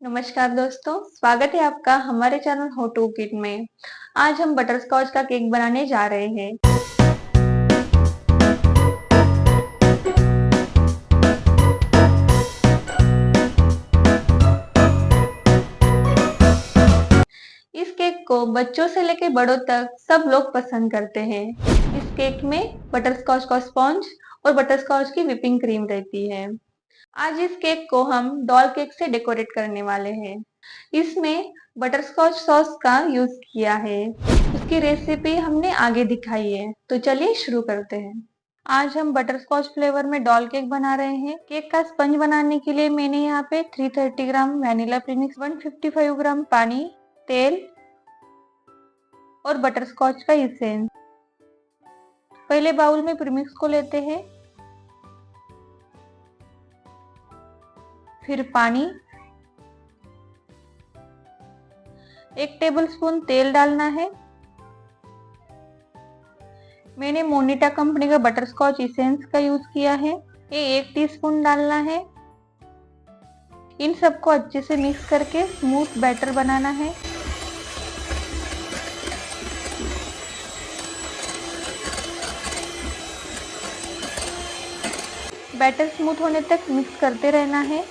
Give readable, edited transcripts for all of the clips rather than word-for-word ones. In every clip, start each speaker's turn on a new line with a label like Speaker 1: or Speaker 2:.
Speaker 1: नमस्कार दोस्तों, स्वागत है आपका हमारे चैनल हाउ टू कुक में। आज हम बटर स्कॉच का केक बनाने जा रहे हैं। इस केक को बच्चों से लेकर बड़ों तक सब लोग पसंद करते हैं। इस केक में बटर स्कॉच का स्पॉन्ज और बटर स्कॉच की व्हिपिंग क्रीम रहती है। आज इस केक को हम डॉल केक से डेकोरेट करने वाले हैं। इसमें बटर स्कॉच सॉस का यूज किया है। उसकी रेसिपी हमने आगे दिखाई है, तो चलिए शुरू करते हैं। आज हम बटर स्कॉच फ्लेवर में डॉल केक बना रहे हैं। केक का स्पंज बनाने के लिए मैंने यहाँ पे 330 ग्राम वैनिला प्रीमिक्स, 155 ग्राम पानी, तेल और बटर स्कॉच का इसेंस। पहले बाउल में प्रीमिक्स को लेते हैं, फिर पानी, 1 टेबलस्पून तेल डालना है। मैंने मोनिटा कंपनी का बटर स्कॉच इसेंस का यूज किया है, ये 1 टीस्पून डालना है। इन सबको अच्छे से मिक्स करके स्मूथ बैटर बनाना है। बैटर स्मूथ होने तक मिक्स करते रहना है।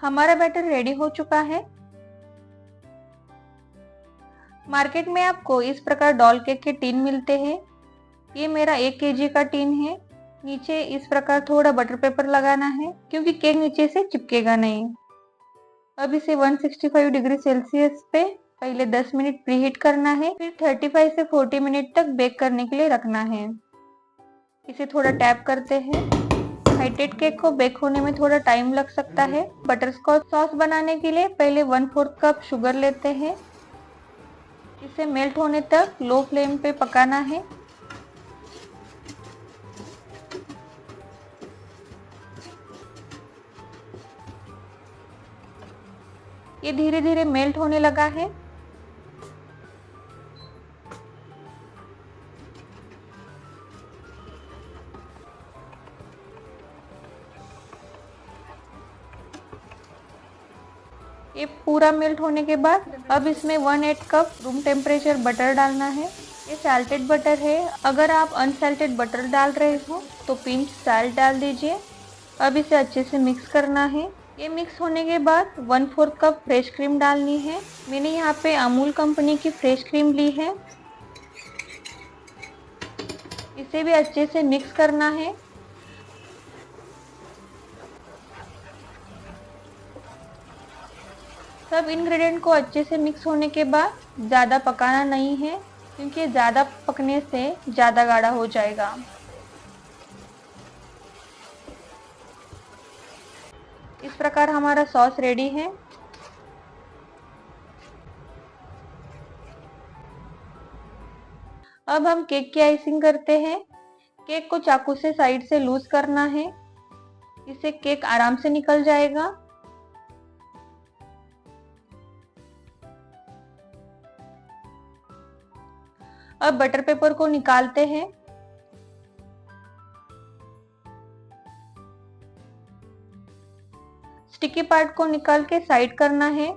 Speaker 1: हमारा बैटर रेडी हो चुका है। मार्केट में आपको इस प्रकार डॉल केक के टीन मिलते हैं। ये मेरा 1 केजी का टीन है। नीचे इस प्रकार थोड़ा बटर पेपर लगाना है, क्योंकि केक नीचे से चिपकेगा नहीं। अब इसे 165 डिग्री सेल्सियस पे पहले 10 मिनट प्रीहीट करना है, फिर 35 से 40 मिनट तक बेक करने के लिए रखना है। इसे थोड़ा टैप करते हैं। हाइटेड केक को बेक होने में थोड़ा टाइम लग सकता है। बटर स्कॉच सॉस बनाने के लिए पहले 1/4 कप शुगर लेते हैं। इसे मेल्ट होने तक लो फ्लेम पे पकाना है। ये धीरे धीरे मेल्ट होने लगा है। ये पूरा मेल्ट होने के बाद अब इसमें 1/8 कप रूम टेम्परेचर बटर डालना है। ये सैल्टेड बटर है। अगर आप अनसैल्टेड बटर डाल रहे हो तो पिंच साल्ट डाल दीजिए। अब इसे अच्छे से मिक्स करना है। ये मिक्स होने के बाद 1/4 कप फ्रेश क्रीम डालनी है। मैंने यहाँ पे अमूल कंपनी की फ्रेश क्रीम ली है। इसे भी अच्छे से मिक्स करना है। सब इंग्रेडिएंट को अच्छे से मिक्स होने के बाद ज़्यादा पकाना नहीं है, क्योंकि ज़्यादा पकने से ज़्यादा गाढ़ा हो जाएगा। इस प्रकार हमारा सॉस रेडी है। अब हम केक की आइसिंग करते हैं। केक को चाकू से साइड से लूज करना है, इससे केक आराम से निकल जाएगा। अब बटर पेपर को निकालते हैं। स्टिकी पार्ट को निकाल के साइड करना है।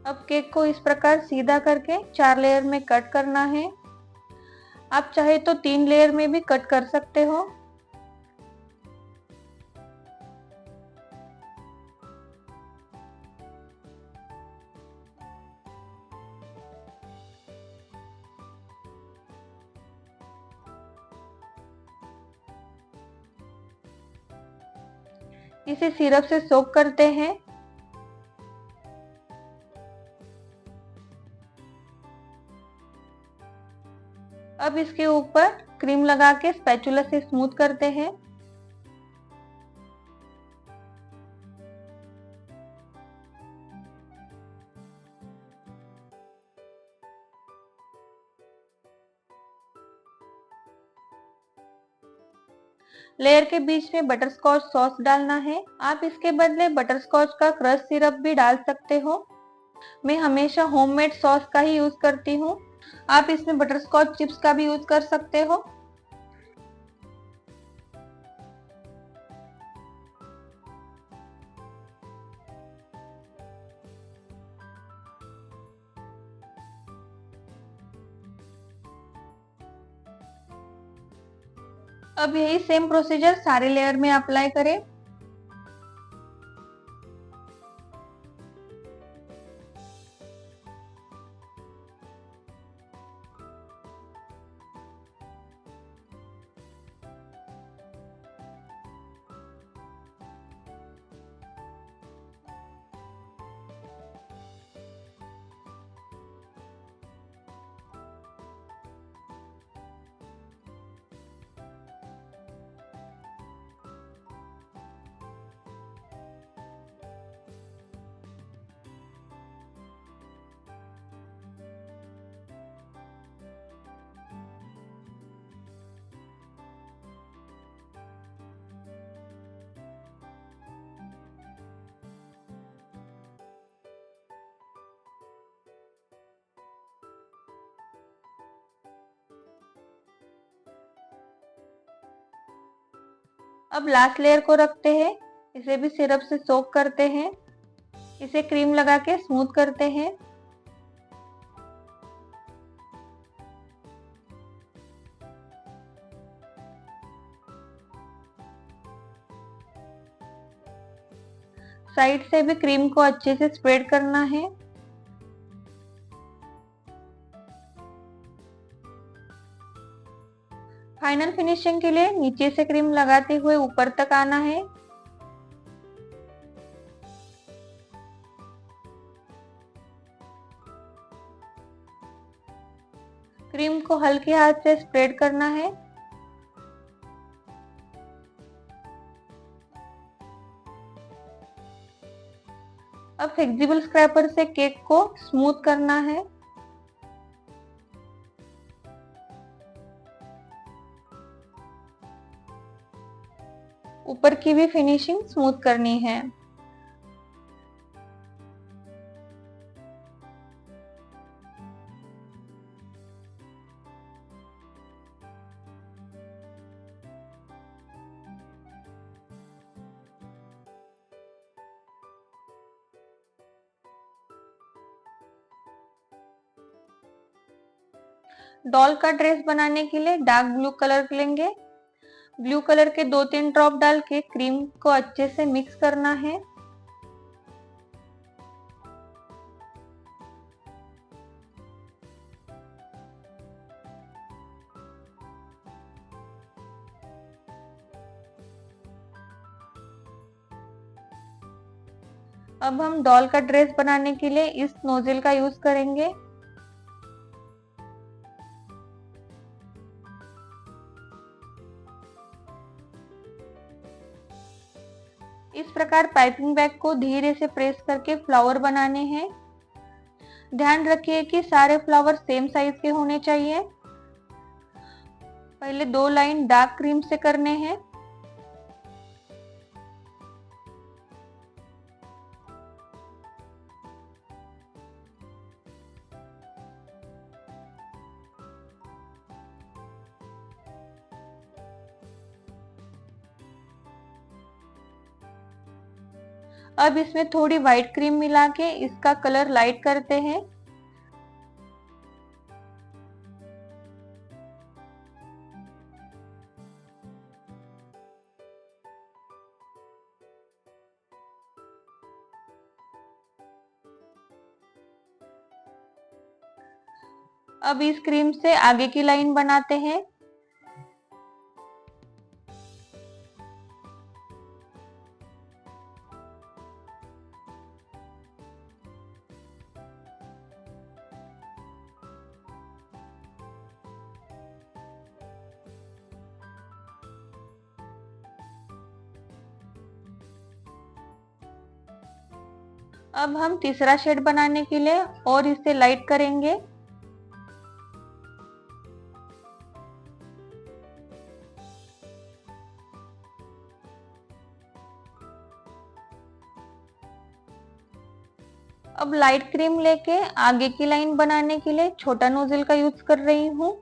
Speaker 1: अब केक को इस प्रकार सीधा करके 4 लेयर में कट करना है। आप चाहे तो 3 लेयर में भी कट कर सकते हो। इसे सिरप से सोक करते हैं। अब इसके ऊपर क्रीम लगा के स्पैचुला से स्मूथ करते हैं। लेयर के बीच में बटरस्कॉच सॉस डालना है। आप इसके बदले बटरस्कॉच का क्रश सिरप भी डाल सकते हो। मैं हमेशा होममेड सॉस का ही यूज करती हूँ। आप इसमें बटरस्कॉच चिप्स का भी यूज कर सकते हो। अब यही सेम प्रोसीजर सारे लेयर में अप्लाई करें। अब लास्ट लेयर को रखते हैं। इसे भी सिरप से सोक करते हैं। इसे क्रीम लगा के स्मूथ करते हैं। साइड से भी क्रीम को अच्छे से स्प्रेड करना है। फाइनल फिनिशिंग के लिए नीचे से क्रीम लगाते हुए ऊपर तक आना है। क्रीम को हल्के हाथ से स्प्रेड करना है। अब फ्लेक्सिबल स्क्रैपर से केक को स्मूथ करना है। ऊपर की भी फिनिशिंग स्मूथ करनी है। डॉल का ड्रेस बनाने के लिए डार्क ब्लू कलर लेंगे। ब्लू कलर के 2-3 ड्रॉप डाल के क्रीम को अच्छे से मिक्स करना है। अब हम डॉल का ड्रेस बनाने के लिए इस नोजल का यूज करेंगे। इस प्रकार पाइपिंग बैग को धीरे से प्रेस करके फ्लावर बनाने हैं। ध्यान रखिए कि सारे फ्लावर सेम साइज के होने चाहिए। पहले 2 लाइन डार्क क्रीम से करने हैं। अब इसमें थोड़ी व्हाइट क्रीम मिला के इसका कलर लाइट करते हैं। अब इस क्रीम से आगे की लाइन बनाते हैं। अब हम तीसरा शेड बनाने के लिए और इसे लाइट करेंगे। अब लाइट क्रीम लेके आगे की लाइन बनाने के लिए छोटा नोजल का यूज कर रही हूँ।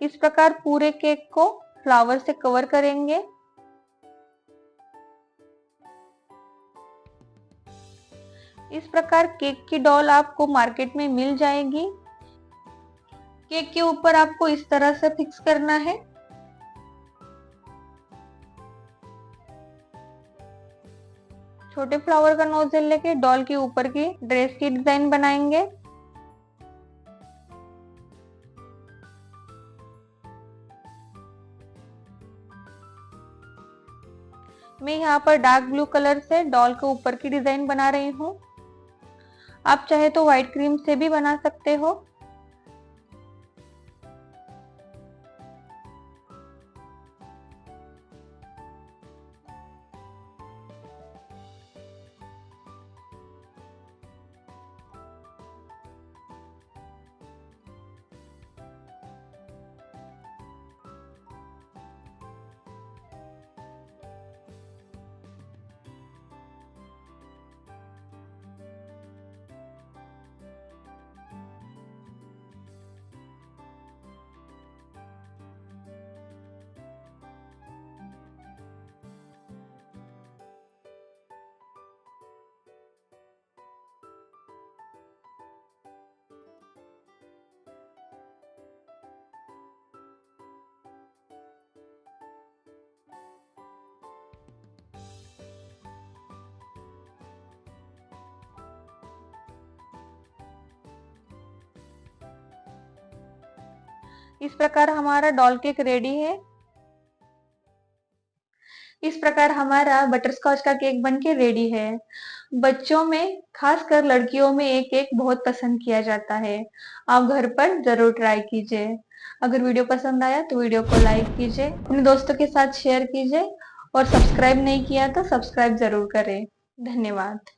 Speaker 1: इस प्रकार पूरे केक को फ्लावर से कवर करेंगे। इस प्रकार केक की डॉल आपको मार्केट में मिल जाएगी। केक के ऊपर आपको इस तरह से फिक्स करना है। छोटे फ्लावर का नोजल लेके डॉल के ऊपर की ड्रेस की डिजाइन बनाएंगे। मैं यहाँ पर डार्क ब्लू कलर से डॉल के ऊपर की डिजाइन बना रही हूँ। आप चाहे तो व्हाइट क्रीम से भी बना सकते हो। इस प्रकार हमारा डॉल केक रेडी है। इस प्रकार हमारा बटरस्कॉच का केक बनके रेडी है। बच्चों में, खासकर लड़कियों में ये केक बहुत पसंद किया जाता है। आप घर पर जरूर ट्राई कीजिए। अगर वीडियो पसंद आया तो वीडियो को लाइक कीजिए, अपने दोस्तों के साथ शेयर कीजिए और सब्सक्राइब नहीं किया तो सब्सक्राइब जरूर करें। धन्यवाद।